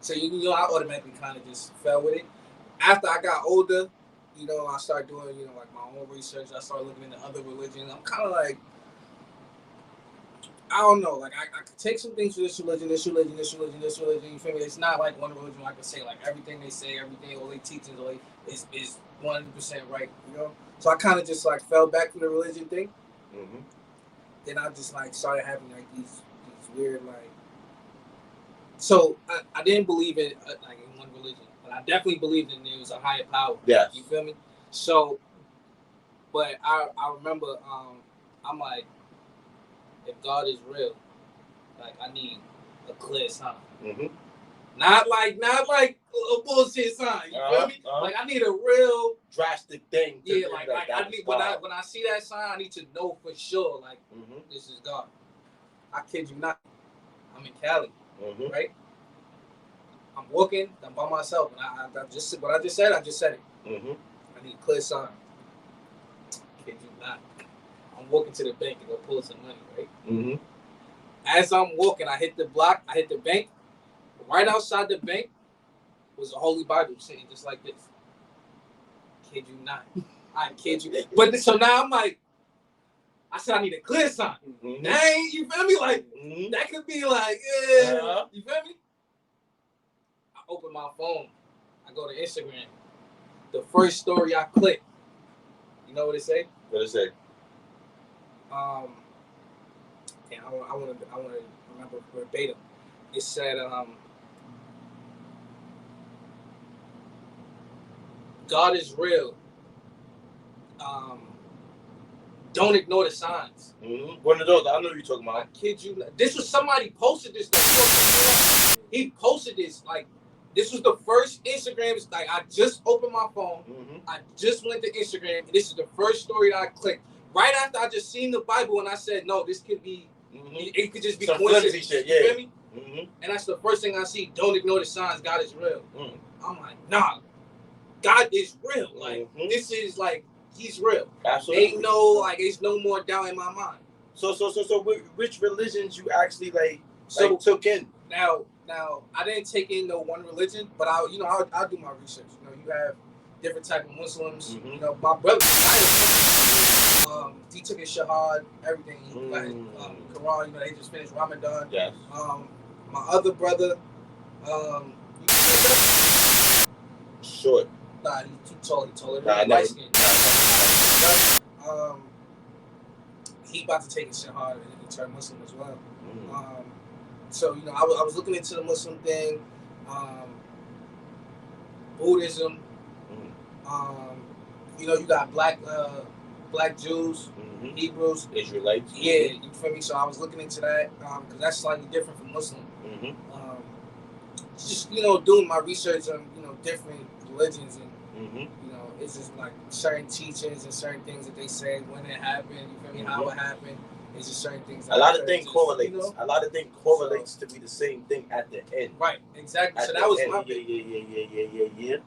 So I automatically kind of just fell with it. After I got older, I started doing like my own research. I started looking into other religions. I'm kind of like, I don't know. Like I could take some things from this religion, this religion, this religion, this religion. You feel me? It's not like one religion where I can say like everything they say, everything, all they teachings, is 100% right. So I kind of just like fell back from the religion thing. Then I just like started having like these weird like. So I didn't believe in like in one religion, but I definitely believed in there was a higher power. Yes. You feel me? So, but I remember I'm like, if God is real, like I need a clear sign. Not like a bullshit sign. You feel me? Like I need a real drastic thing. Yeah, like I need when I see that sign, I need to know for sure. Like this is God. I kid you not. I'm in Cali, right? I'm walking. I'm by myself, and I just what I just said. I just said it. I need a clear sign. Kid you not. I'm walking to the bank to go pull some money, right? As I'm walking, I hit the block. I hit the bank. Right outside the bank was a Holy Bible sitting just like this. Kid you not. I kid you. But so now I'm like, I said I need a clear sign. Dang, you feel me? Like that could be like, you feel me? I open my phone. I go to Instagram. The first story I click. You know what it say? What it say? I want to remember verbatim. It said, God is real. Don't ignore the signs. One of those, I know what you're talking about. I kid you not. This was somebody posted this though. He posted this like this was the first Instagram. Like I just opened my phone. I just went to Instagram. And this is the first story that I clicked. Right after I just seen the Bible and I said, no, this could be. It could just be coincidence. Shit, you feel me? And that's the first thing I see. Don't ignore the signs. God is real. I'm like, nah. God is real. Like this is like He's real. Absolutely. There's no more doubt in my mind. So which religions you actually took in? Now I didn't take in no one religion, but I'll do my research. You have different type of Muslims. My brother, he took his shahad, everything. He got his Quran. They just finished Ramadan. Yes. My other brother, you short. Nah, he's too tall. He's taller. Light skin. He about to take his shahad and he turned Muslim as well. So I was looking into the Muslim thing, Buddhism. You got black Jews, Hebrews, Israelites. Yeah, you feel me? So I was looking into that because that's slightly different from Muslim. Just doing my research on different religions and it's just like certain teachings and certain things that they say when it happened. You feel me? How it happened. It's just certain things. A lot of things correlate. A lot of things correlates to be the same thing at the end. Right. Exactly. So that was my yeah.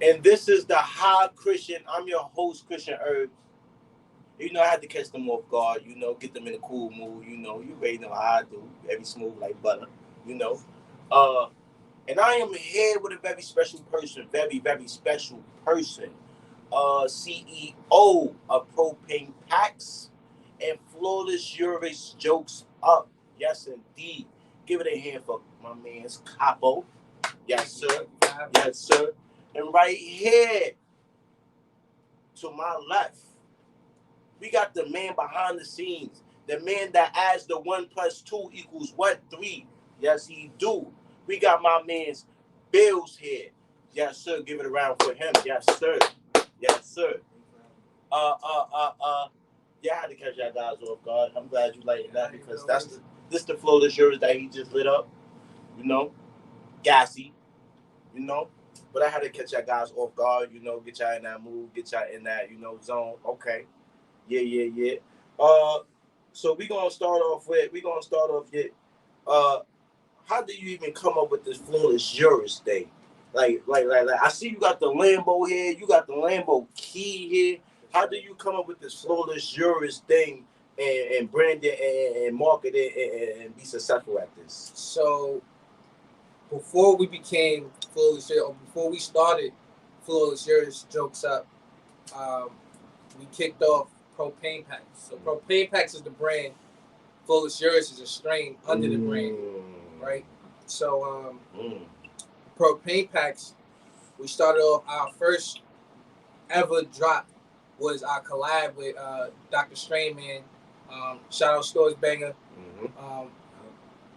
And this is the High Christian. I'm your host, Christian Herb. I had to catch them off guard. Get them in a cool mood. You already know how I do. Very smooth like butter. And I am here with a very special person. Very, very special person. CEO of Propane Packs and Flawless Juris Jokes Up. Yes, indeed. Give it a hand for my man's Capo. Yes, sir. Yes, sir. And right here, to my left, we got the man behind the scenes. The man that adds the 1 + 2 = what? 3. Yes, he do. We got my man's Bills here. Yes, sir. Give it a round for him. Yes, sir. Yes, sir. Yeah, I had to catch that guys off guard. I'm glad you lightened that because this the Flawless Juris that he just lit up. Gassy. But I had to catch that guys off guard. Get y'all in that mood. Get y'all in that zone. Okay. Yeah. So we gonna start off with. How do you even come up with this Flawless Juris thing? Like, I see you got the Lambo here. You got the Lambo key here. How do you come up with this Flawless Juris thing and brand it and market it and be successful at this? So before we became Flawless Years, or before we started Flawless Years Jokes Up, we kicked off Propane Packs. So Propane Packs is the brand. Flawless Years is a strain under the brand, right? So Propane Packs, we started off our first ever drop was our collab with Dr. Strainman. Shout out Stores Banger.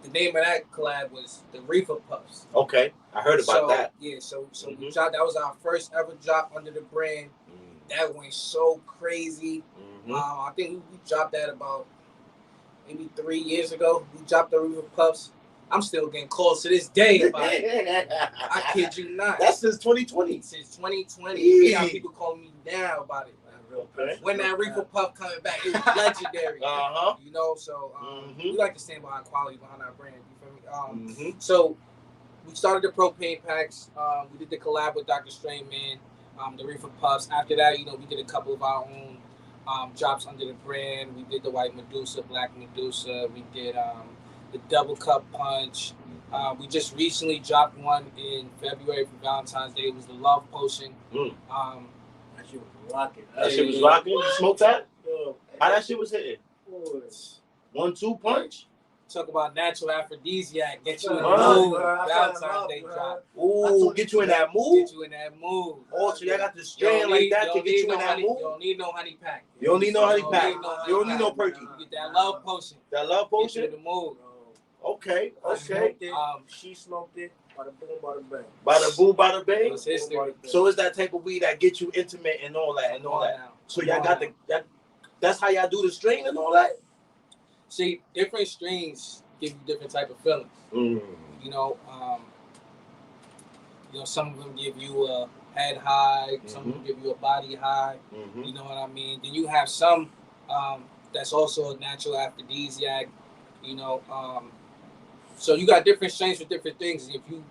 The name of that collab was the Reefer Puffs. Okay, I heard about that. Yeah, so we dropped. That was our first ever drop under the brand. That went so crazy. I think we dropped that about maybe 3 years ago. We dropped the Reefer Puffs. I'm still getting calls to this day about it. I kid you not. That's since 2020. Since 2020. We got people calling me now about it. Okay. When that Reefer Puff coming back, it was legendary. You know, so we like to stand behind quality behind our brand. You feel me? So we started the Propane Packs. We did the collab with Dr. Strainman, the Reefer Puffs. After that, you know, we did a couple of our own drops under the brand. We did the White Medusa, Black Medusa. We did the Double Cup Punch. We just recently dropped one in February for Valentine's Day. It was the Love Potion. That shit was rocking. That shit was rocking. You smoked that? How that shit was hitting? 1-2 punch. Talk about natural aphrodisiac. Get you in the mood. Valentine's Day drop. Ooh, get you in that mood? Get you in that mood. Oh, so y'all got the strain like that to get you in that mood? You don't need no honey pack. You don't need no honey pack. You don't need no perky. You get that love potion. That love potion? Get you in the mood. Okay. She smoked it. Bada boom, bada bang. Bada boom, bada bang. It's history. So it's that type of weed that gets you intimate and all that So y'all got that's how y'all do the strain and all that? See, different strains give you different type of feelings. You know, some of them give you a head high, some of them give you a body high. You know what I mean? Then you have some that's also a natural aphrodisiac. You know, so you got different strains for different things. If you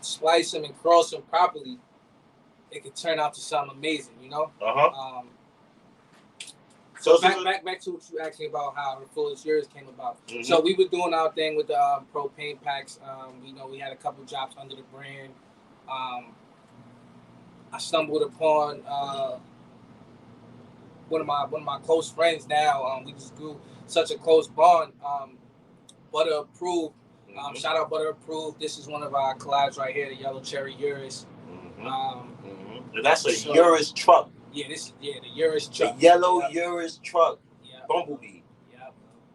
splice them and cross them properly, it could turn out to something amazing. You know. So back to what you asked me about how the Flawless Years came about. So we were doing our thing with the Propane Packs. You know, we had a couple drops under the brand. I stumbled upon one of my close friends now. We just grew such a close bond. Butter Approved. Shout out Butter Approved. This is one of our collabs right here, the Yellow Cherry Urus. That's a Urus truck. Yeah, the Urus truck. The yellow Urus truck. Yeah. Bumblebee. Yeah.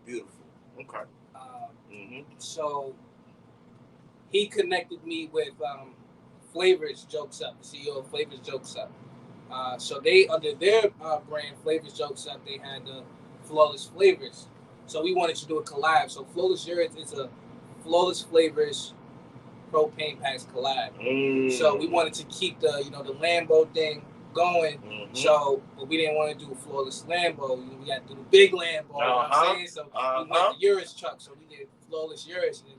Beautiful. Okay. So he connected me with Flavors Jokes Up, the CEO of Flavors Jokes Up. So they, under their brand, Flavors Jokes Up, they had the Flawless Flavors. So we wanted to do a collab. So Flawless Urus is a Flawless Flavors Propane Packs collab. So we wanted to keep the the Lambo thing going. So, but we didn't want to do a Flawless Lambo. We had to do the big Lambo. You know what I'm saying? So we went the Urus truck. So we did Flawless Urus, and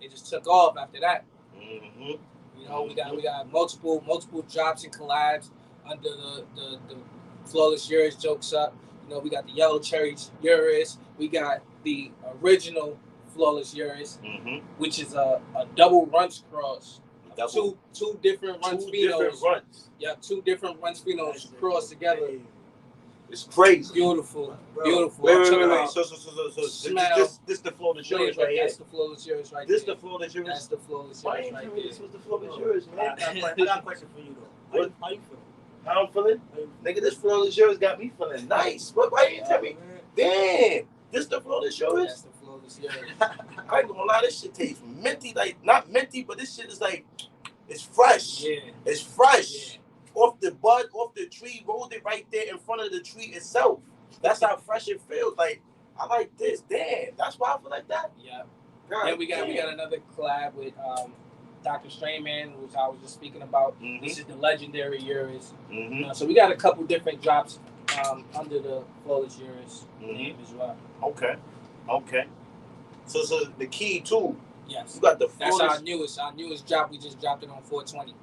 it just took off after that. You know, we got multiple drops and collabs under the Flawless Urus Jokes Up. You know, we got the Yellow Cherry Urus. We got the original Flawless Urus, which is a double runch cross. Two different runs phenos. Yeah, two different runs phenos crossed together. It's crazy. Beautiful. Wait. So this the Flawless Urus right here. That's the Flawless Urus right This there. the Flawless Urus. That's the Flawless Urus right there. This was the Flawless Urus, man. I got a question for you though. How you feeling? How I'm feeling? Nigga, this Flawless Urus got me feeling nice. Why you didn't tell me? Damn. This the Flawless Urus? That's the Flawless Urus. I ain't gonna lie, this shit tastes minty, like not minty, but this shit is like it's fresh. Yeah. It's fresh. Yeah. Off the bud, off the tree, rolled it right there in front of the tree itself. That's how fresh it feels. Like I like this. Damn. That's why I feel like that. Yeah. God, we got another collab with Dr. Strainman, which I was just speaking about. This is the legendary Urus. So we got a couple different drops under the Flawless Urus name as well. Okay. So the key too. Yes. You got the That's Flawless. our newest drop. We just dropped it on 420.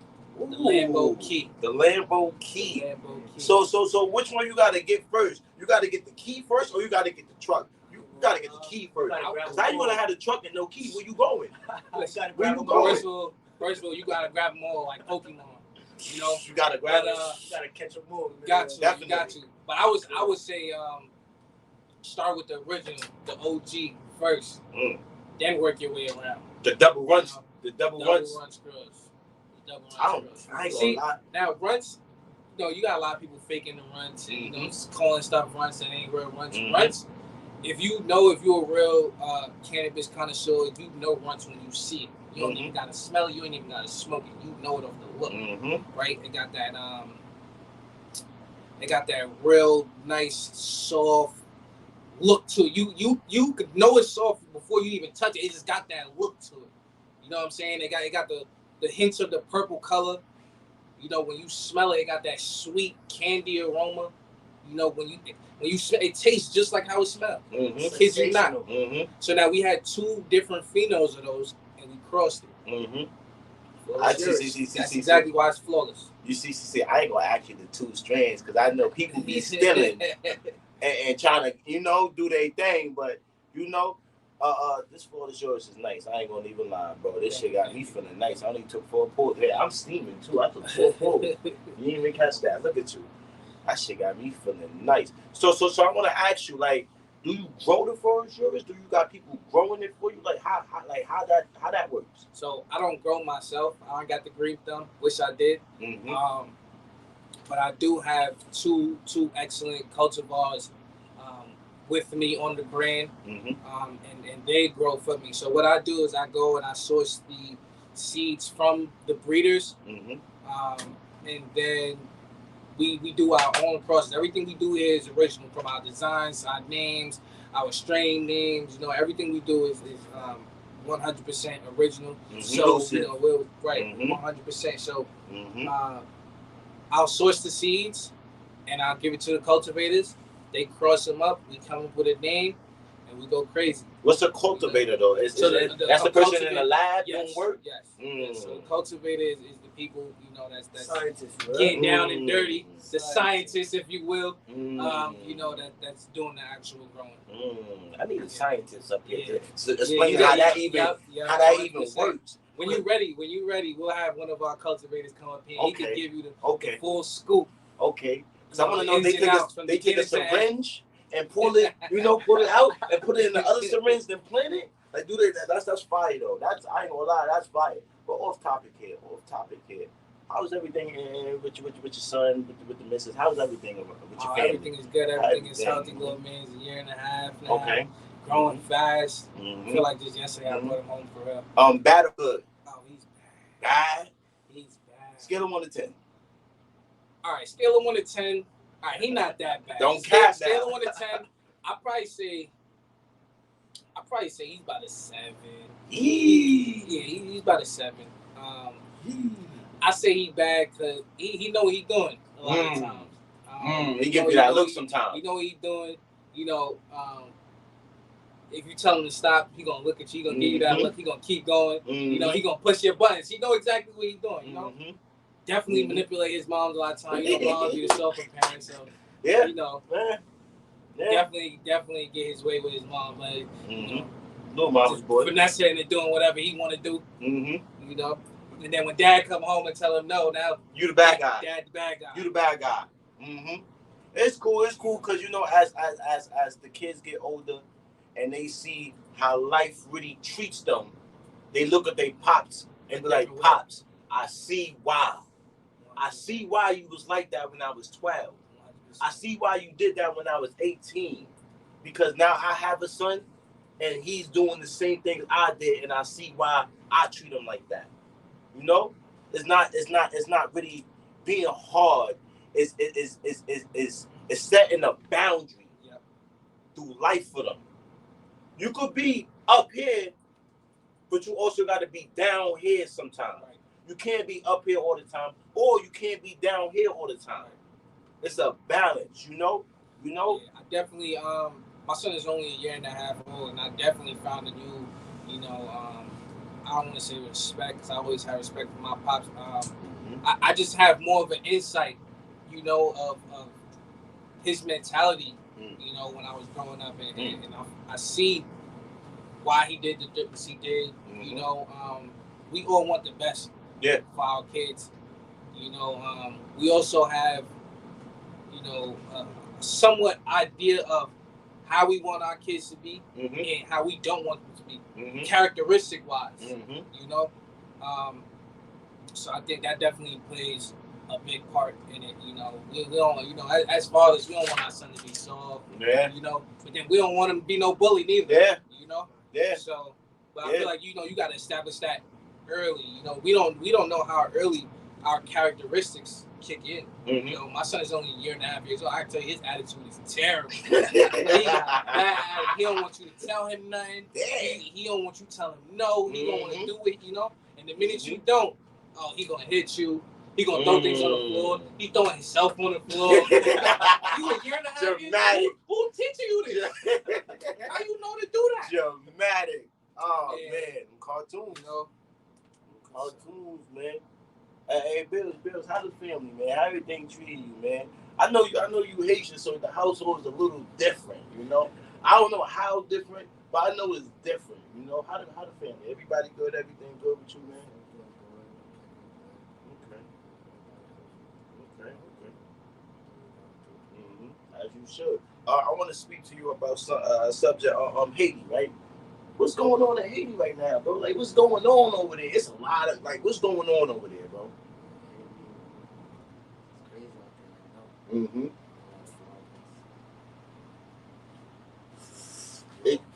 Ooh, the Lambo key. The Lambo key. The Lambo key. So which one you gotta get first? You gotta get the key first, or you gotta get the truck? You gotta get the key first. Cause I ain't gonna have the truck and no key. Where you going? Where you going? First of all, you gotta grab them all like Pokemon. You know, you gotta grab it. You gotta catch them all. Got you. But I would say start with the original, the OG first. Then work your way around. The double runs. You know, the double runs scrubs. I ain't gonna lie. Now runs, you know, you got a lot of people faking the runs and you know calling stuff runs that ain't real runs. Runs. If you're a real cannabis connoisseur, you know runs when you see it. You don't even gotta smell it. You ain't even gotta smoke it. You know it off the look, right? It got that real nice soft look to it. You could know it's soft before you even touch it. It just got that look to it. You know what I'm saying? It got the hints of the purple color. You know, when you smell it, it got that sweet candy aroma. You know, when you smell it, tastes just like how it smells. Kids you not. So now we had 2 different phenols of those, and we crossed it. That's exactly why it's flawless. You see, I ain't gonna ask you the 2 strands because I know people be stealing and trying to, you know, do their thing, but you know, this Florida yours is nice. I ain't gonna even lie, bro. This shit got me feeling nice. I only took 4 pulls. Hey, I'm steaming too. I took 4 pulls. You didn't even catch that. Look at you. That shit got me feeling nice. So I want to ask you, like, do you grow the forest yours? Do you got people growing it for you? Like, how that works? So I don't grow myself. I don't got the grief done. Wish I did. But I do have two excellent cultivars with me on the brand, and they grow for me. So what I do is I go and I source the seeds from the breeders, and then we do our own process. Everything we do here is original, from our designs, our names, our strain names. You know, everything we do is 100% original. So you know, we're right 100%. So I'll source the seeds and I'll give it to the cultivators. They cross them up. We come up with a name and we go crazy. What's a cultivator though? That's the person in the lab doing work? Yes. So the cultivator is the people, you know, that's scientists, getting down and dirty. The scientists, if you will, you know, that's doing the actual growing. I need a scientist up here to explain how that even works. When you're ready, we'll have one of our cultivators come up here. He can give you the full scoop. Okay. Because I want to know if they take a syringe and pull it out and put it in the other syringe, then plant it. Like, do they? That's fire though. I ain't gonna lie, that's fire. But off topic here. How's everything with your son, with the missus? How's everything with your family? Everything is good. Everything is healthy. Little man's a year and a half now. Okay. Growing fast. I feel like just yesterday I brought him home for real. Bad or good? Oh, he's bad. Bad? He's bad. Scale of 1 to 10. All right, scale of 1 to 10. All right, he's not that bad. Don't cap that. Scale of 1 to 10. I'd probably say he's about a 7. He's about a 7. I say he's bad because he know what he's doing a lot of times. He give you that look sometimes. He know what he's doing. You know, if you tell him to stop, he gonna look at you. He gonna give you that look. He gonna keep going. You know, he gonna push your buttons. He know exactly what he's doing. You know, definitely manipulate his mom a lot of times. You know, moms be the selfish parents, so you know, definitely get his way with his mom. Like, you know, little mama's boy, finessing and doing whatever he want to do. You know, and then when dad come home and tell him no, now you the bad guy. Dad the bad guy. You the bad guy. It's cool because you know, as the kids get older and they see how life really treats them, they look at their pops and be like, "Pops, I see why. I see why you was like that when I was 12. I see why you did that when I was 18. Because now I have a son and he's doing the same thing I did, and I see why I treat him like that." You know? It's not really being hard. It's setting a boundary through life for them. You could be up here, but you also got to be down here sometimes. Right. You can't be up here all the time, or you can't be down here all the time. It's a balance, you know? Yeah, I definitely, my son is only a year and a half old, and I definitely found a new, you know, I don't want to say respect, because I always had respect for my pops. I just have more of an insight, you know, of his mentality, you know, when I was growing up, and I see why he did the things he did. You know, we all want the best for our kids. You know, we also have, you know, a somewhat idea of how we want our kids to be and how we don't want them to be, characteristic wise. You know, so I think that definitely plays a big part in it. You know, we don't, you know, as fathers, we don't want our son to be soft. You know, but then we don't want him to be no bully neither. You know. So, but I feel like, you know, you got to establish that early. You know, we don't know how early our characteristics kick in. You know, my son is only a year and a half years old. I can tell you his attitude is terrible. He don't want you to tell him nothing. He don't want you to tell him no. He don't want to do it. You know, and the minute you don't, oh, he gonna hit you. He gonna throw things on the floor. He throwing himself on the floor. You a year and a half years old? Who teaching you this? How you know to do that? Dramatic. Oh man, cartoons. You know, cartoons, man. Hey, Bills, how the family, man? How everything treating you, man? I know you Haitian, so the household is a little different, you know. I don't know how different, but I know it's different, you know. How the family? Everybody good? Everything good with you, man? Okay. As you should. I want to speak to you about subject Haiti, right? What's going on in Haiti right now, bro? Like, what's going on over there? It's a lot of, like, what's going on over there, bro? It's crazy out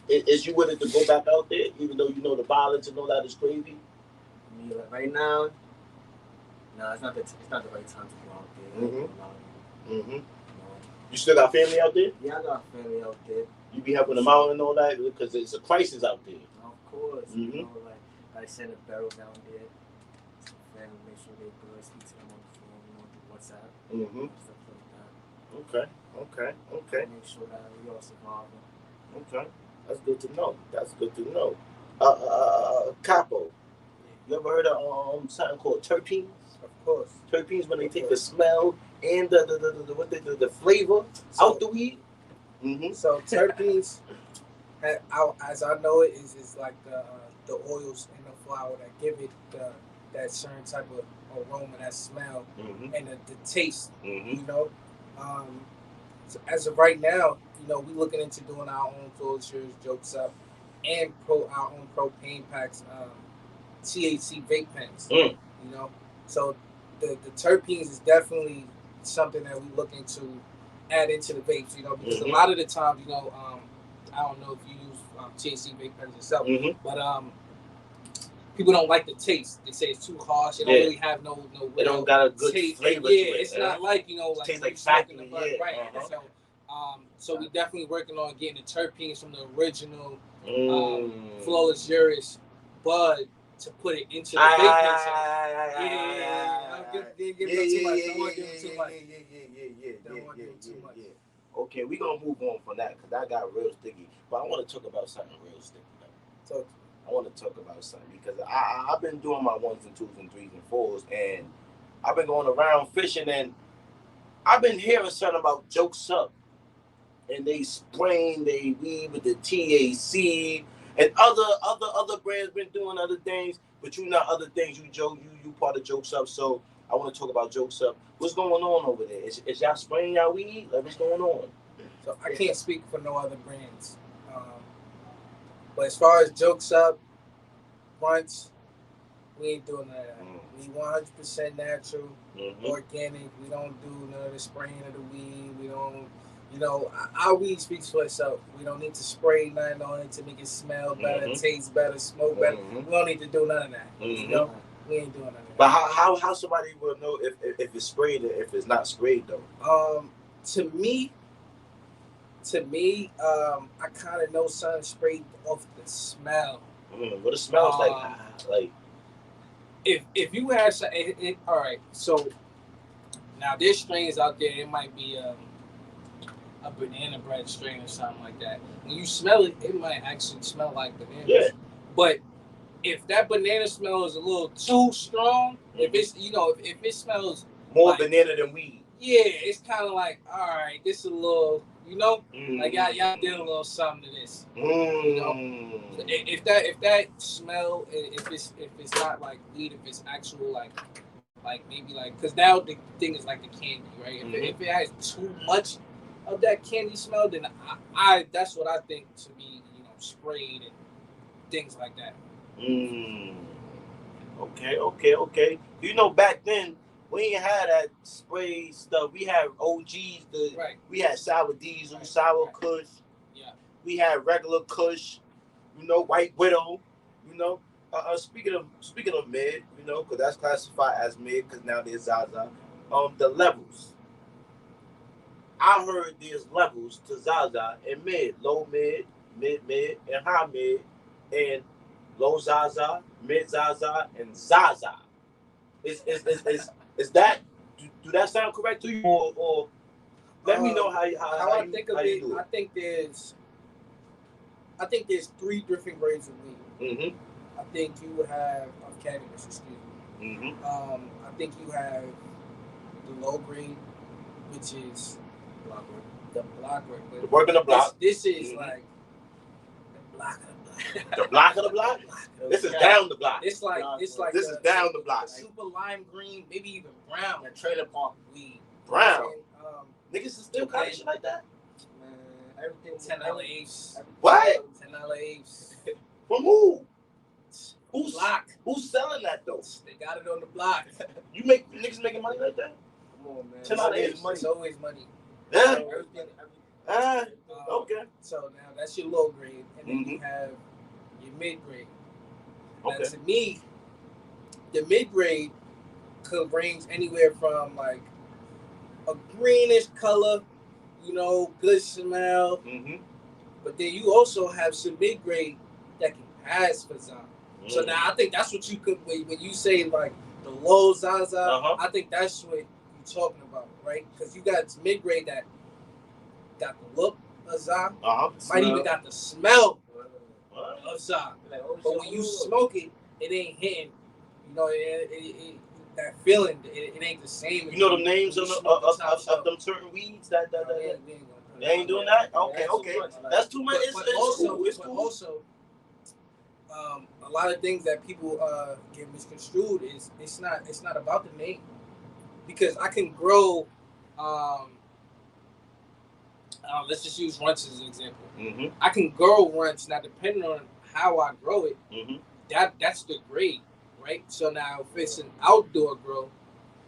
there, Is you willing to go back out there, even though you know the violence and all that is crazy? I mean, like, right now, no, it's not the right time to go out there. You still got family out there? Yeah, I got family out there. You be helping them out and all that because it's a crisis out there. Of course, you know, like I send a barrel down there, and make sure they good, speak to them on the phone, you know, do WhatsApp, stuff like that. Okay. Make sure that we all survive. Okay, that's good to know. Capo, you ever heard of something called terpenes? Of course. Terpenes when they take the smell and the flavor out the weed. So terpenes, as I know it, is like the oils in the flower that give it that certain type of aroma, that smell, and the taste. You know, so as of right now, you know, we're looking into doing our own closures, jokes up, and our own propane packs, THC vape pens. You know, so the terpenes is definitely something that we look into add into the vapes, you know, because a lot of the times, you know, I don't know if you use THC vape pens yourself, but people don't like the taste. They say it's too harsh. It don't really have no. It don't got a good taste. flavor. To it. It's not like, you know, like tastes like factory. Right. So we definitely working on getting the terpenes from the original Flawless Juris bud to put it into the vape pen. Okay, we're gonna move on from that because that got real sticky. But I want to talk about something real sticky. So I want to talk about something because I've been doing my 1s and 2s and 3s and 4s, and I've been going around fishing, and I've been hearing something about Jokes Up, and they spraying they weed with the THC, and other brands been doing other things, but you not other things. You part of Jokes Up, so I want to talk about Jokes Up. What's going on over there? Is y'all spraying y'all weed? Like, what's going on? So I can't speak for no other brands, but as far as Jokes Up, blunts, we ain't doing none of that. We 100% natural, organic. We don't do none of the spraying of the weed. We don't, you know, our weed speaks for itself. We don't need to spray nothing on it to make it smell better, taste better, smoke better. We don't need to do none of that. You know, we ain't doing none of that. But how somebody will know if it's sprayed or if it's not sprayed though? To me, I kind of know something sprayed off the smell. What it smells like if you have some, all right. So now there's strains out there. It might be a banana bread strain or something like that. When you smell it, it might actually smell like bananas. Yeah. But if that banana smell is a little too strong, if it's if it smells more like banana than weed, yeah, it's kind of like, all right, this is a little, like y'all did a little something to this. So if that smell, if it's not like weed, if it's actual like maybe like, because now the thing is like the candy, right? If it has too much of that candy smell, then I that's what I think to be sprayed and things like that. Okay. Back then we ain't had that spray stuff. We had OGs. We had sour diesel, sour Kush. Yeah. We had regular Kush. White Widow. Speaking of mid, because that's classified as mid, because now there's Zaza. The levels. I heard there's levels to Zaza and mid, low mid, mid, and high mid, and low Zaza, mid Zaza, and Zaza. Is that do that sound correct to you, or let me know how I think of it? I think there's 3 different grades of weed. I think you have of cannabis. Excuse me. I think you have the low grade, which is the block work. The work in the block. This is like the block of the block. The block of the block. This is down the block. It's like this is down the block. Super lime green, maybe even brown. That trailer park weed. Brown. Niggas is still kind of shit like that. Man, everything $10 apes. What? $10 apes. From who? Who's block? Who's selling that though? They got it on the block. Niggas making money like that? Come on, man. $10 apes. It's always money. Yeah. Okay. So now that's your low grade, and then you have your mid grade. Now to me, the mid grade could range anywhere from like a greenish color, good smell. But then you also have some mid grade that can pass for Zaza. So now I think that's what you could, when you say like the low Zaza, I think that's what you're talking about, right? Because you got mid grade that got the look of Zaza, might even got the smell of Zaza. But when you smoke it, it ain't hitting. That feeling, it ain't the same. You know the names of them certain weeds that they ain't doing that. Okay. That's too much. It's cool. Also, a lot of things that people get misconstrued is it's not about the name, because I can grow. Let's just use runts as an example. I can grow runts now, depending on how I grow it. That's the grade, right? So now, if it's an outdoor grow,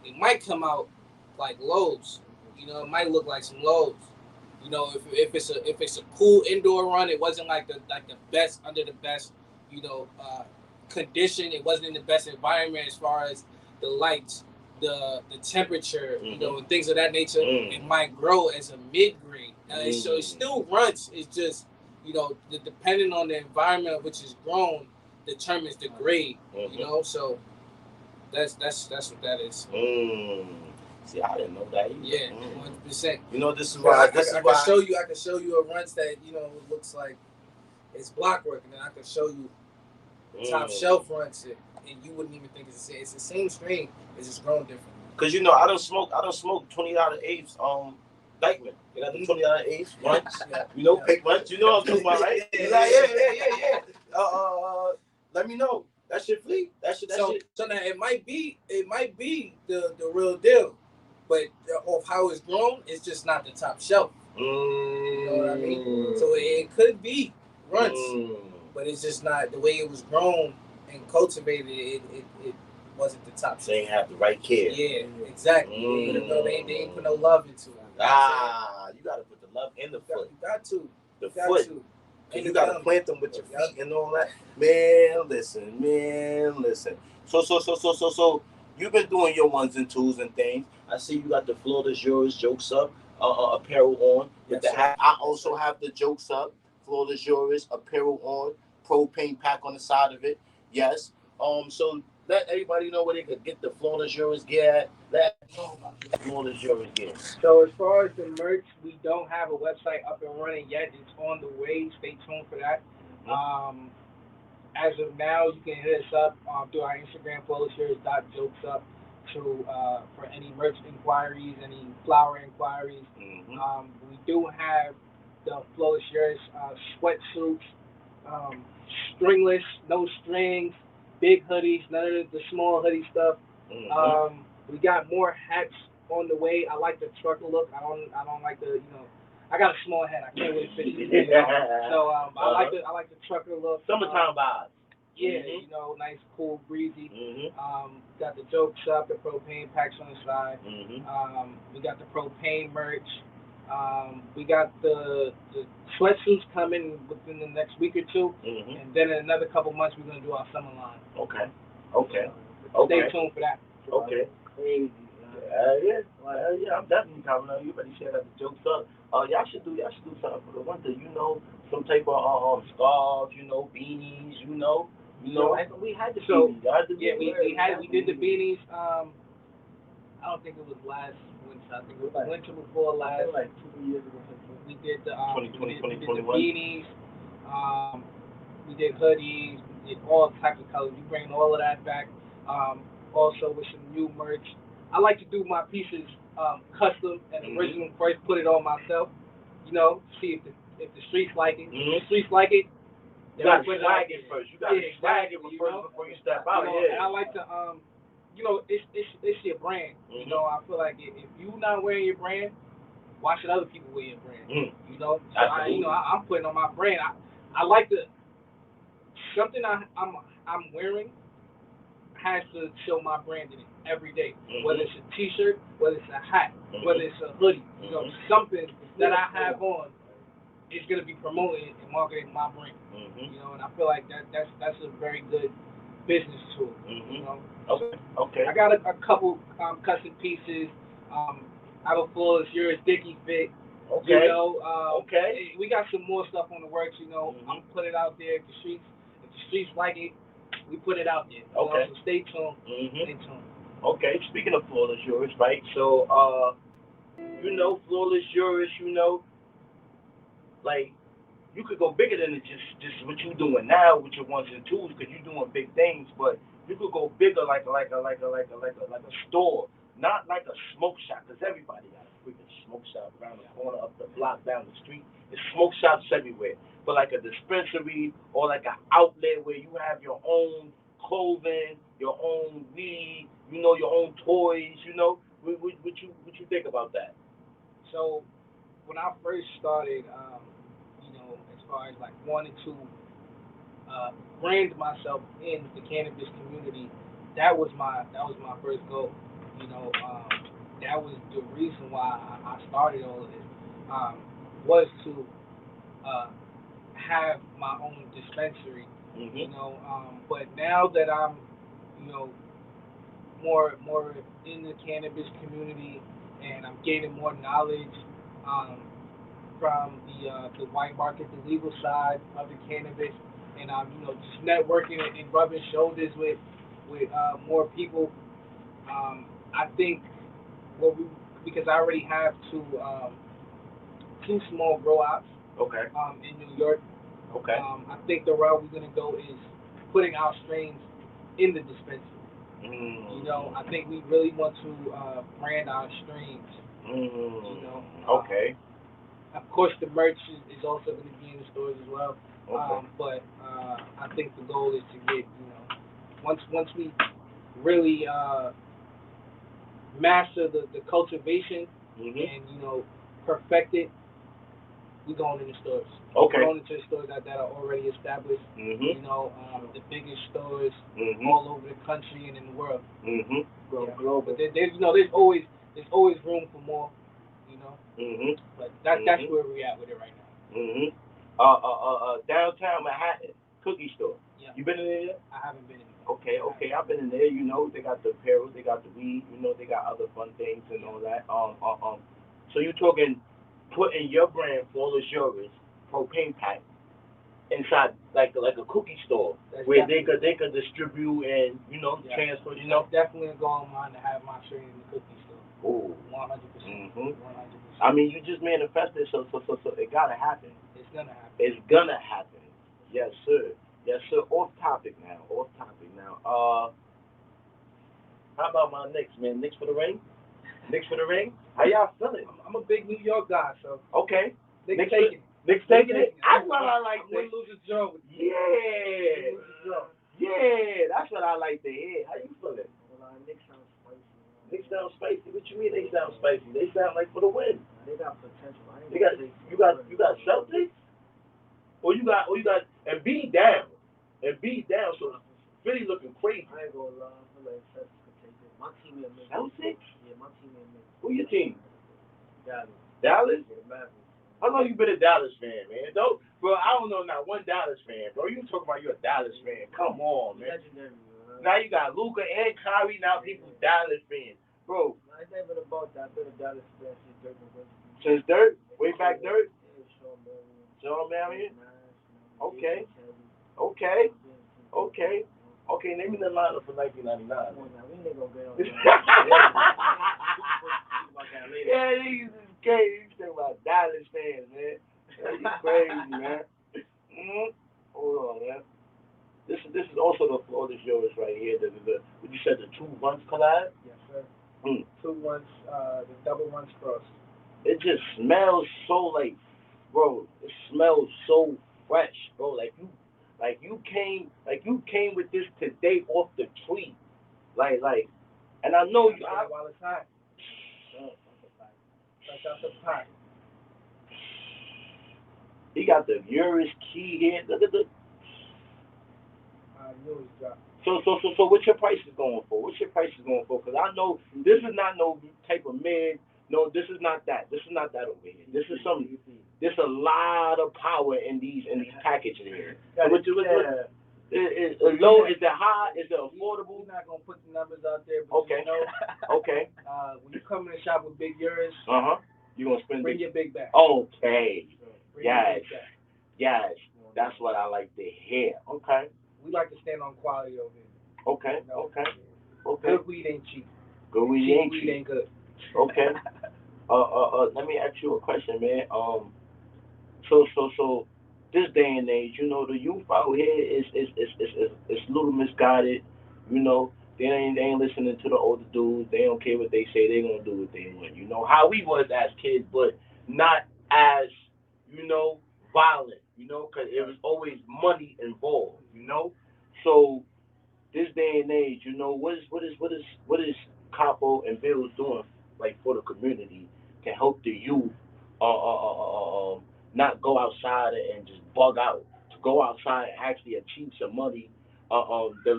it might come out like lows. It might look like some lows. If it's a cool indoor run, it wasn't like the best under the best, condition. It wasn't in the best environment as far as the lights, the temperature, and things of that nature. It might grow as a mid grade. So it still runs. It's just depending on the environment which is grown determines the grade. So that's what that is. See, I didn't know that either. Yeah, 100%. This is why. I can show you a runs that it looks like it's block work, and then I can show you top shelf runs, and you wouldn't even think it's the same strain. It's just grown different. Cause I don't smoke $20 apes. Dykeman, you got the $20 apes runs. Pick runs. You know what I'm talking about, right? Yeah. Let me know. That shit free. That shit. So now it might be the real deal, but of how it's grown, it's just not the top shelf. You know what I mean? So it could be runs, but it's just not the way it was grown and cultivated. It wasn't the top shelf. They ain't have the right care. Yeah, exactly. They ain't put no love into it. You gotta put the love in the foot. You got to. The foot. And you gotta plant them with your feet and all that. Man, listen. So you've been doing your ones and twos and things. I see you got the Florida's Yours jokes up, apparel on. With the hat. I also have the jokes up, Florida's Yours apparel on, propane pack on the side of it. Yes. So let everybody know where they could get the Florida's Yours gear at. Let Florida's Yours gear. So as far as the merch, we don't have a website up and running yet. It's on the way. Stay tuned for that. as of now, you can hit us up through our Instagram, flawlessyours.jokes up, to for any merch inquiries, any flower inquiries. We do have the Flawless Yours sweatsuits, um, stringless, no strings, big hoodies, none of the small hoodie stuff. We got more hats on the way. I like the trucker look. I don't like the I got a small hat. I can't really fit it. So I like the trucker look. Summertime vibes. Yeah, nice, cool, breezy. Got the jokes up, the propane packs on the side. We got the propane merch. We got the sweatsuits coming within the next week or two, and then in another couple months we're gonna do our summer line. Okay. Stay tuned for that. Okay. Crazy. Yeah, I'm definitely coming on. You better share that the jokes up. Y'all should do something for the winter. Some type of scarves. Beanies. We had the beanies. We did the beanies. I don't think it was last winter. I think it was the winter before last. Like 2 years ago. We did the 2020, we did the 2021. beanies. We did hoodies. We did all types of colors. We bring all of that back. Also with some new merch. I like to do my pieces custom and original first. Put it on myself. See if the streets like it. If the streets like it. You gotta swag it first. You gotta swag it before you step out. And I like to it's your brand. I feel like if you're not wearing your brand, why should other people wear your brand? So I'm putting on my brand. I like to something I'm wearing has to show my brand in it every day. Whether it's a T-shirt, whether it's a hat, whether it's a hoodie, something that I have on is gonna be promoting and marketing my brand. And I feel like that's a very good business tool. Okay. I got a couple custom pieces. I have a Flawless Yours Dickie fit. Okay. We got some more stuff on the works. I'm gonna put it out there. If the streets like it, we put it out there. Okay. So stay tuned. Stay tuned. Okay. Speaking of Flawless Yours, right? So Flawless Yours, like you could go bigger than just what you're doing now with your ones and twos, because you're doing big things. But you could go bigger, like a store, not like a smoke shop, because everybody got a freaking smoke shop around the corner, up the block, down the street. There's smoke shops everywhere. But like a dispensary or like an outlet where you have your own clothing, your own weed, your own toys. What you think about that? So when I first started, as far as like wanting to brand myself in the cannabis community, that was my first goal. That was the reason why I started all of this. Was to have my own dispensary. But now that I'm, more in the cannabis community, and I'm gaining more knowledge from the white market, the legal side of the cannabis, and I'm just networking and rubbing shoulders with more people. I think because I already have two small grow ops. Okay. In New York. Okay. I think the route we're gonna go is putting our strains in the dispensary. I think we really want to brand our strains. Okay. Of course, the merch is also going to be in the stores as well. Okay. But I think the goal is to get, once we really master the cultivation and perfect it, we're going in the stores. Okay. We're going into the stores that are already established. The biggest stores all over the country and in the world. Global. But there's always room for more. But that's where we're at with it right now. Downtown Manhattan cookie store. Yeah. You been in there yet? I haven't been in there. Okay. I've been in there. They got the apparel, they got the weed. They got other fun things and all that. So you're talking putting your brand, Flawless Yours, propane pack inside like a cookie store. That's where they could distribute and transfer. That's definitely a goal of mine to have my strain in the cookie store. Oh. 100%. 100%. I mean, you just manifested, so it gotta happen. It's gonna happen. It's gonna happen. Yes, sir. Off topic. topic now. How about my Knicks, man? Knicks for the ring? Knicks for the ring? How y'all feeling? I'm a big New York guy, so. Okay. Knicks taking it. Knicks taking it? That's what I like to hear. Lose a draw. Yeah. Yeah, that's what I like to hear. How you feeling? Knicks sound spicy. They sound spicy. What you mean they sound spicy? They sound like for the win. They got potential. You got Celtics? Or you got Embiid down. Embiid down, so Philly looking crazy. I ain't gonna lie. I feel like Celtics could take it. My team in Celtics? Yeah, my team in Who your team? Dallas? Yeah, Mavericks. How long you been a Dallas fan, man? Bro, I don't know not one Dallas fan, bro. You talking about you a Dallas fan? Come on, man. Legendary, man. Now you got Luka and Kyrie. Now people Dallas fans, bro. It's not even about that. I've been a Dallas fan since Dirk was Since Dirk, way back Dirk. Yeah, Sean Marion. Okay. Name me the lineup for 1999. Come on now, we ain't gonna get on Yeah, these is crazy. You talking about Dallas fans, man. You crazy, man. Hold on, man. This is also the Florida Joes right here. What you said, the two runs collide? Yes, sir. Two runs, the double runs cross. It just smells so like, bro. It smells so fresh, bro. Like you came with this today off the tree, like, and I know you. While it's hot. Fresh out the pot. He got the Urus key here. Look at the. So what's your price is going for? Because I know this is not no type of mid. No, this is not that. This is not that over here. This is something. There's a lot of power in these packages here. So is it low? Is it high? Is it affordable? We're not gonna put the numbers out there, but okay. You know, okay. When you come in the shop with big Urus, you gonna spend. Bring your big bag. Okay. Bring your big bag. Yes. That's what I like to hear. Okay. We like to stand on quality over here. Okay. You know? Okay. Good weed ain't cheap. Good weed ain't cheap. Weed ain't good. Okay. Let me ask you a question, man. So this day and age, you know, the youth out here is a little misguided. You know, they ain't listening to the older dudes. They don't care what they say. They gonna do what they want. You know how we was as kids, but not as, you know, violent. You know, because it was always money involved. You know, so this day and age, you know, what is Capo and Bills doing like for the community to help the youth not go outside and just bug out, to go outside and actually achieve some money the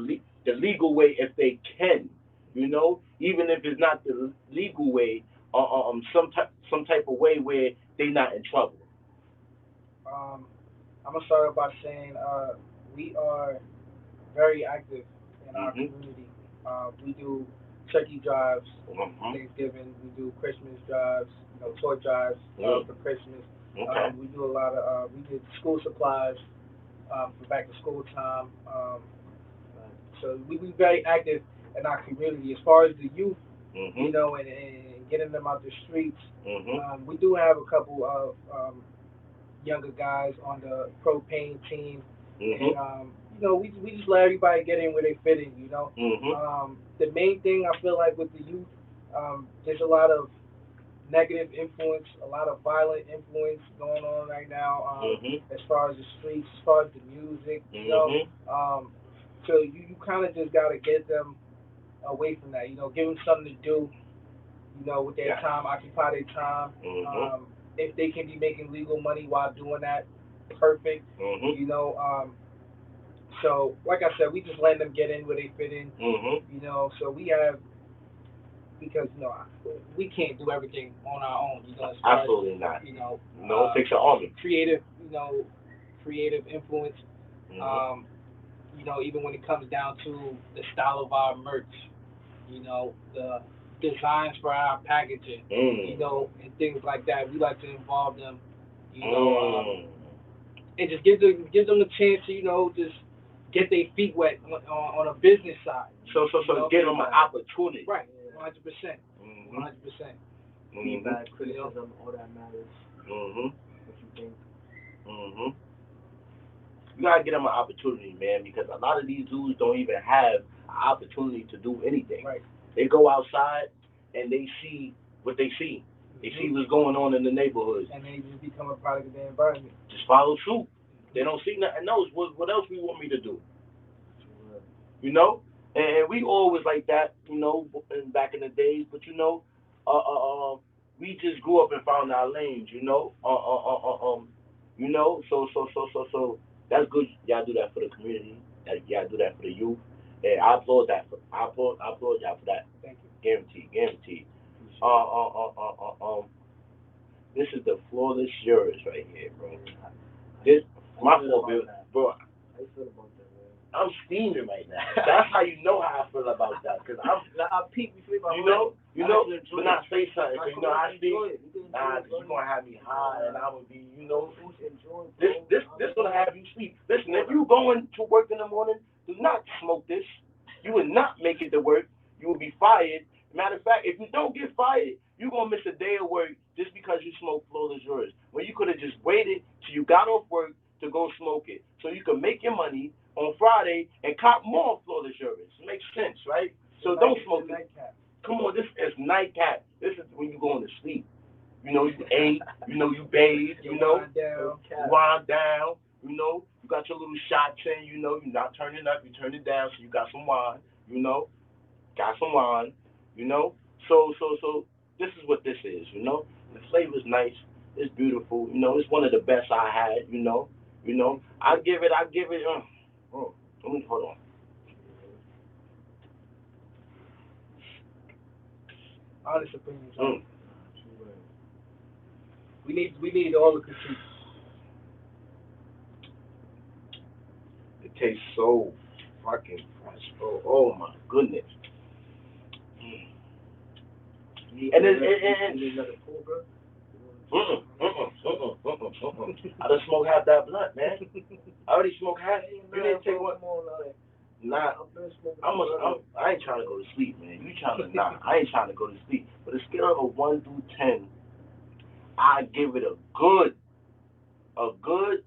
legal way if they can, you know, even if it's not the legal way, some type of way where they not in trouble. I'm gonna start off by saying we are very active in our community. We do turkey drives, Thanksgiving. We do Christmas drives, you know, toy drives for Christmas. Okay. We do a lot of. We did school supplies for back to school time. So we very active in our community as far as the youth, you know, and getting them out the streets. We do have a couple of younger guys on the propane team, and you know, we just let everybody get in where they fit in, you know. The main thing I feel like with the youth, there's a lot of negative influence, a lot of violent influence going on right now, as far as the streets, as far as the music, you know. So you kind of just got to get them away from that, you know, give them something to do, you know, with their time, occupy their time. If they can be making legal money while doing that, perfect, you know. So, like I said, we just let them get in where they fit in, you know. So we have, because, you know, we can't do everything on our own, you know. As far Absolutely as, not. You know, no, it takes an army. Creative, you know, creative influence. You know, even when it comes down to the style of our merch, you know, the designs for our packaging, you know, and things like that. We like to involve them, you know, and just give them a chance to, you know, just get their feet wet on a business side. So give them an opportunity. Right, 100%. 100%. Feedback, criticism, all that matters. What you think? You gotta get them an opportunity, man, because a lot of these dudes don't even have an opportunity to do anything. Right. They go outside and they see what they see. They see what's going on in the neighborhoods. And they just become a product of their environment. Just follow suit. They don't see nothing else. What else we want me to do? You know? And we always like that, you know, back in the days. But you know, we just grew up and found our lanes. You know, you know. So that's good. Y'all do that for the community. Y'all do that for the youth. And I applaud that. I applaud y'all for that. Thank you. Guaranteed. This is the flawless yours right here, bro. This my fault, bro. How you feel about that, man? I'm steaming right now. That's how you know how I feel about that. Cause I'm, I peep before my you know, but not say something. Cause you know I speak. Nah, you gonna have me high, and I would be, you know, this gonna have you sleep. Listen, if you going to work in the morning, do not smoke this. You would not make it to work. You will be fired. Matter of fact, if you don't get fired, you're going to miss a day of work just because you smoke flawless yours. When you could have just waited till you got off work to go smoke it. So you can make your money on Friday and cop more flawless yours. Makes sense, right? So don't smoke it. Come on, this is nightcap. This is when you're going to sleep. You know, you ate, you know, you bathe, you know, you wind down, you know, you got your little shots in, you know, you're not turning up, you turn it down, so you got some wine, you know, you know. So this is what this is, you know. The flavor's nice, it's beautiful, you know. It's one of the best I had, you know. I give it. Let me hold on. Honest opinions. We need all the critiques. It tastes so fucking fresh, bro. Oh my goodness. And another pool, bro. I done smoked half that blunt, man. I already smoked half. You didn't take one. Nah, I ain't trying to go to sleep, man. You trying to I ain't trying to go to sleep. But a scale of a 1 through 10, I give it a good 8.5.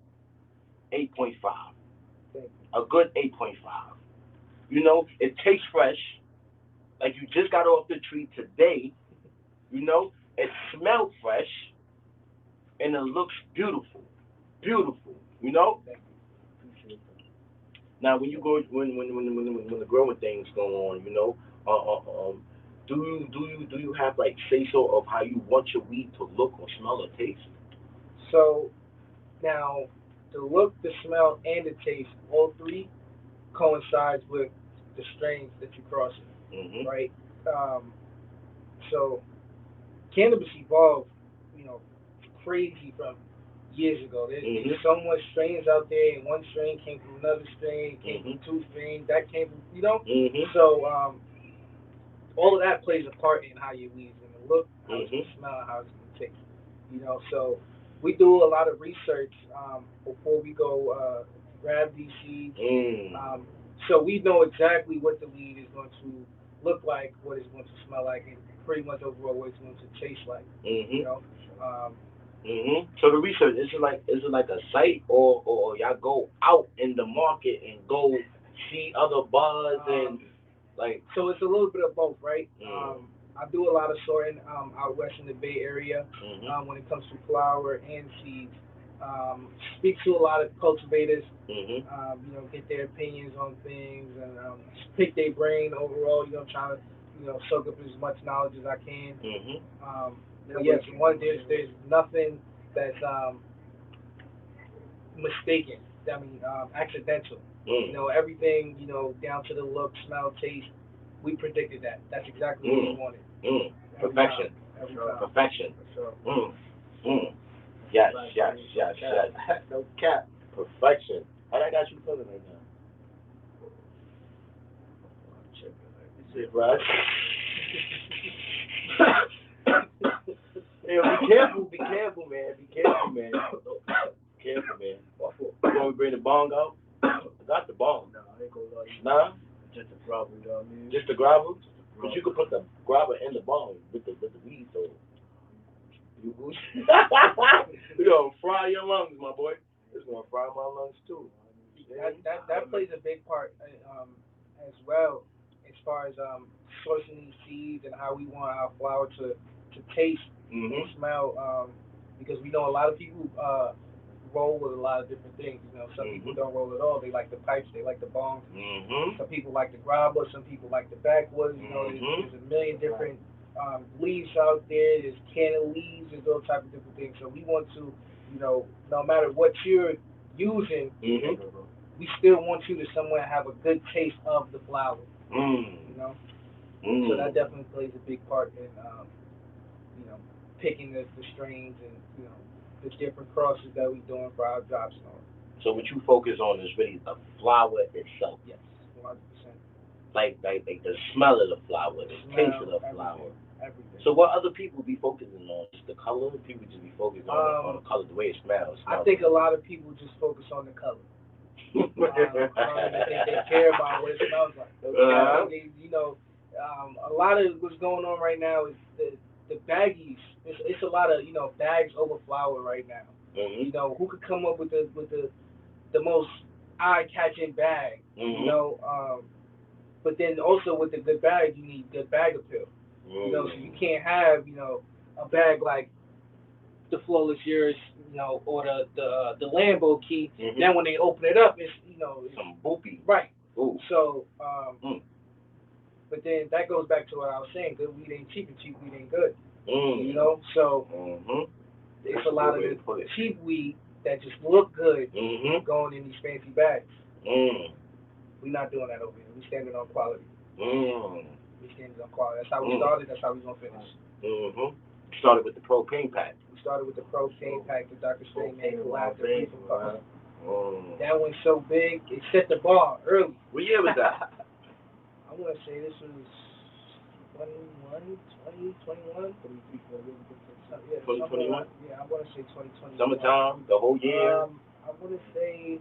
A good 8.5. You know, it tastes fresh, like you just got off the tree today. You know, it smells fresh, and it looks beautiful. You know. Now, when you go, when the growing things go on, you know, do you have like say so of how you want your weed to look or smell or taste? So now, the look, the smell, and the taste, all three coincides with the strains that you're crossing, right? So cannabis evolved, you know, crazy from years ago. There's so much strains out there, and one strain came from another strain, came from two strains, that came from, you know? So all of that plays a part in how your weed's going to look, how it's going to smell, and how it's going to taste, you know? So we do a lot of research before we go grab these seeds. So we know exactly what the weed is going to look like, what it's going to smell like, and pretty much overall what it's going to taste like, you know? So the research, is it like a site, or y'all go out in the market and go see other buds and like? So it's a little bit of both, right? I do a lot of sorting out west in the Bay Area when it comes to flower and seeds. Speak to a lot of cultivators, you know, get their opinions on things, and pick their brain overall. You know, trying to, you know, soak up as much knowledge as I can. But yes, there's nothing that's mistaken. I mean, accidental. You know, everything, you know, down to the look, smell, taste. We predicted that. That's exactly what we wanted. Perfection. Perfection. Yes. No cap. Perfection. How I got you feeling right now? That's it, right? Hey, be careful, man. You want me to bring the bong out? I got the bong. No, I ain't gonna lie. Nah? Just a gravel, you know what I mean? Just the gravel? But you could put the gravel in the bong with the weed, so you gonna fry your lungs, my boy. It's gonna fry my lungs too. That plays a big part as well as far as sourcing these seeds and how we want our flower to taste and smell. Because we know a lot of people roll with a lot of different things. You know, some people don't roll at all. They like the pipes. They like the bongs. Some people like the grabba. Some people like the backwoods. You know, there's a million different leaves out there. There's canna leaves. There's all types of different things. So we want to, you know, no matter what you're using, we still want you to somewhere have a good taste of the flower. You know, so that definitely plays a big part in, you know, picking the strains and you know the different crosses that we doing for our drops and all. So what you focus on is really the flower itself. Yes, 100%. Like the smell of the flower, the taste of the flower. Everything. So what other people be focusing on? Just the color? People just be focusing on the color, the way it smells. I think a lot of people just focus on the color. I don't think they care about what it smells like. You know, a lot of what's going on right now is the baggies. It's a lot of you know bags over flower right now. You know who could come up with the most eye-catching bag. You know, but then also with the good bag, you need good bag appeal. You know, so you can't have you know a bag like the Flawless Yours, you know, or the Lambo key. Then when they open it up, it's you know some boopy. Right. Ooh. So, but then that goes back to what I was saying. Good weed ain't cheap, and cheap weed ain't good. You know, so it's a lot of the cheap weed that just look good going in these fancy bags. We're not doing that over here. We standing on quality. We standing on quality. That's how we started. That's how we gonna finish. Started with the propane pack. We started with the propane pack. The Dr. Strain Man collabed the Puff. That went so big, it set the bar early. What year was that? I want to say this was 2021. 2021? Yeah, I want to say 2021. Summertime, the whole year? I want to say,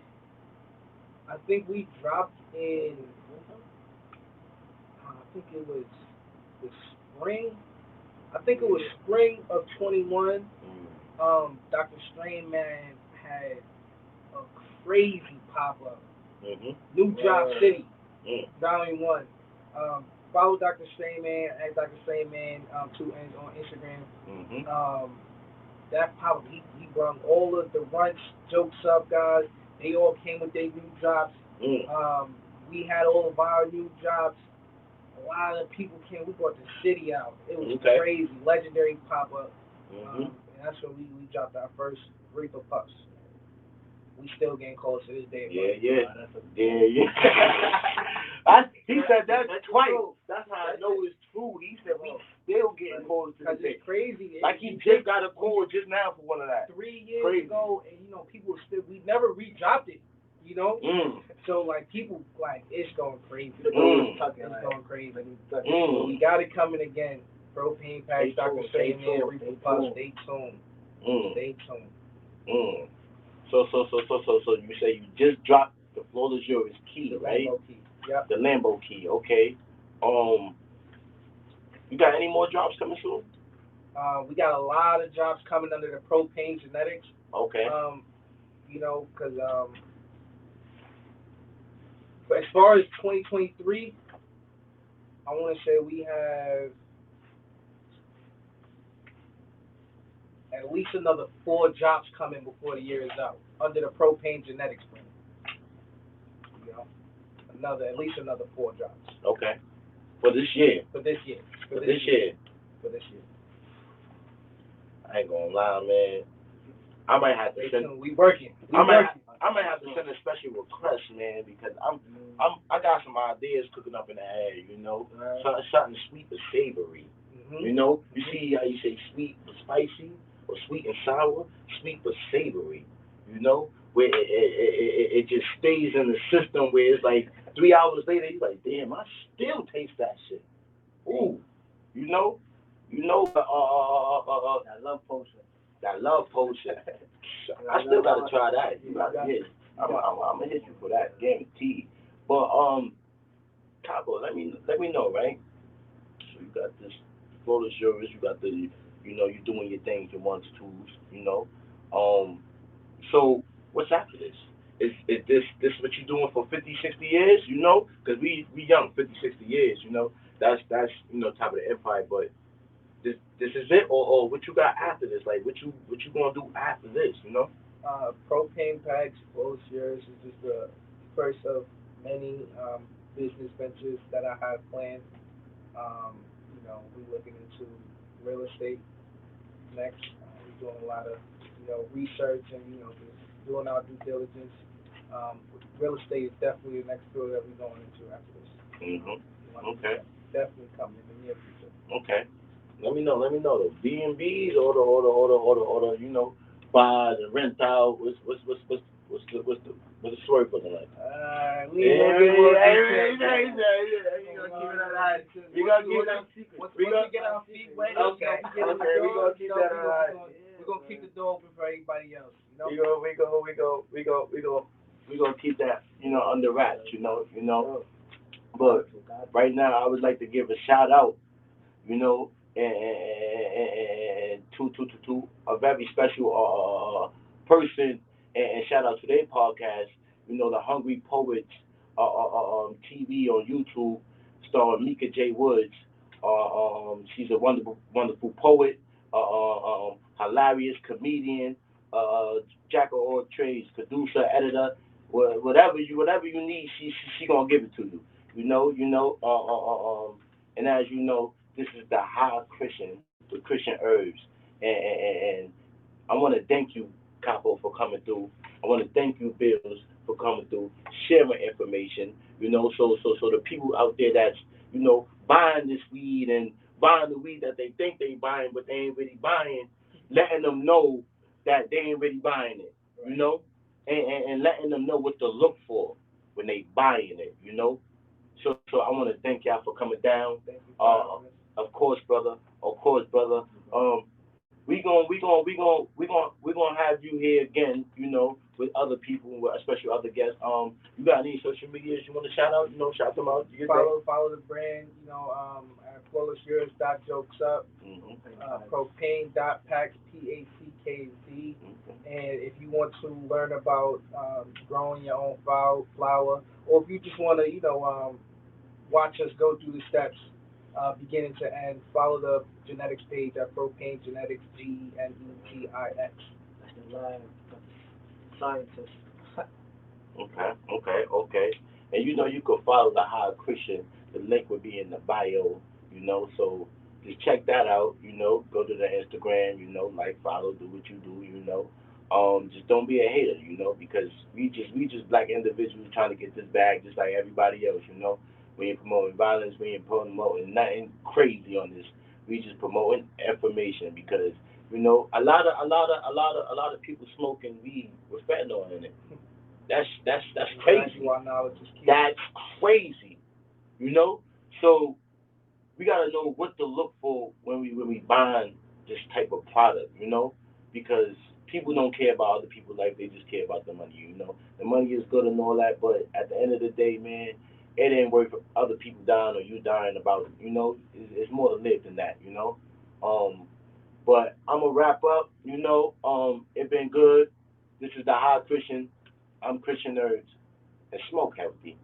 I think we dropped in, I think it was the spring. I think it was spring of 21. Dr. Strain Man had a crazy pop-up. New Drop City, Volume 1. Follow Dr. Strain Man at Dr. Strain Man 2 N's on Instagram. That pop-up, he brought all of the runts, jokes up guys. They all came with their new drops. We had all of our new drops. A lot of people came. We brought the city out. It was crazy, legendary pop-up. And that's when we dropped our first Reaper Puffs. We still getting close to this day. Yeah. He said that twice. That's how I know it's true. He said we still getting close to this day. It's crazy. Like he just got a call just now for one of that. 3 years ago, and you know people still we never re-dropped it. You know, so like people like it's going crazy. It's going crazy. We got it coming again. Propane Pack, Dr. Strain Man, Reaper Puffs. Stay tuned. Stay tuned. So you say you just dropped the Flawless Yours key, right? Lambo key. Yep. The Lambo key, okay. You got any more drops coming soon? We got a lot of drops coming under the Propane Genetics. Okay. You know, because as far as 2023, I want to say we have at least another 4 drops coming before the year is out under the Propane Genetics brand. You know, at least another 4 drops. Okay. For this year. For this year. I ain't gonna lie, man. I might have to send. We working. I might have to send a special request, man, because I got some ideas cooking up in the air, you know, something sweet but savory. You know, you see how you say sweet but spicy, or sweet and sour, sweet but savory. You know, where it just stays in the system, where it's like 3 hours later, you're like, damn, I still taste that shit. Ooh, you know. I love potion. I still gotta try that. You gotta get. I'm gonna hit you for that, guaranteed. But Cabo, let me know, right? So you got this Flawless Yours, you got the, you know, you're doing your things, your 1s, 2s, you know. So what's after this? is this what you doing for 50, 60 years? You know, because we young, 50, 60 years. You know, that's top of the empire. But this is it, or what you got after this? Like what you gonna do after this? You know? Propane packs, close yours is just the first of many business ventures that I have planned. We're looking into real estate next. We're doing a lot of, research and, just doing our due diligence. Real estate is definitely the next field that we're going into after this. Okay. Definitely coming in the near future. Okay. Let me know the B and B's or the buy the rent out. What's the story looking like? We gonna keep it. Once we get our feet wet, okay. We're gonna keep the door open for everybody else. You know. We gonna keep that under wraps. But right now I would like to give a shout out. And to a very special person, and shout out to their podcast. The Hungry Poets TV on YouTube, starring Mika J. Woods. She's a wonderful poet, hilarious comedian, jack of all trades, producer, editor, whatever you need, she gonna give it to you. And as you know, this is the High Christian, the Christian Herbs, and I want to thank you, Capo, for coming through. I want to thank you, Bills, for coming through, sharing information. So the people out there that's buying this weed and buying the weed that they think they buying, but they ain't really buying, letting them know that they ain't really buying it. And letting them know what to look for when they buying it. So I want to thank y'all for coming down. Of course, brother. Of course, brother. We gonna have you here again. With other people, especially other guests. You got any social medias you want to shout out? Shout them out. Follow the brand. At flawlessyours.jokes up. Propane.packs PACKZ. And if you want to learn about growing your own flower, or if you just want to, watch us go through the steps, beginning to end, follow the genetics page at Propane Genetics, GENETIX. That's the line scientist. Okay. And you can follow the High Christian. The link will be in the bio. So just check that out. Go to the Instagram. Like, follow, do what you do. Just don't be a hater. Because we just black individuals trying to get this bag just like everybody else. We ain't promoting violence. We ain't promoting nothing crazy on this. We just promoting information because a lot of people smoking weed with fentanyl in it. That's crazy. That's crazy. So we gotta know what to look for when we buying this type of product. Because people don't care about other people's life. They just care about the money. The money is good and all that, but at the end of the day, man, it ain't worth other people dying or you dying about it. It's more to live than that. But I'm gonna wrap up. It been good. This is the High Christian. I'm Christian Nerds, and smoke healthy.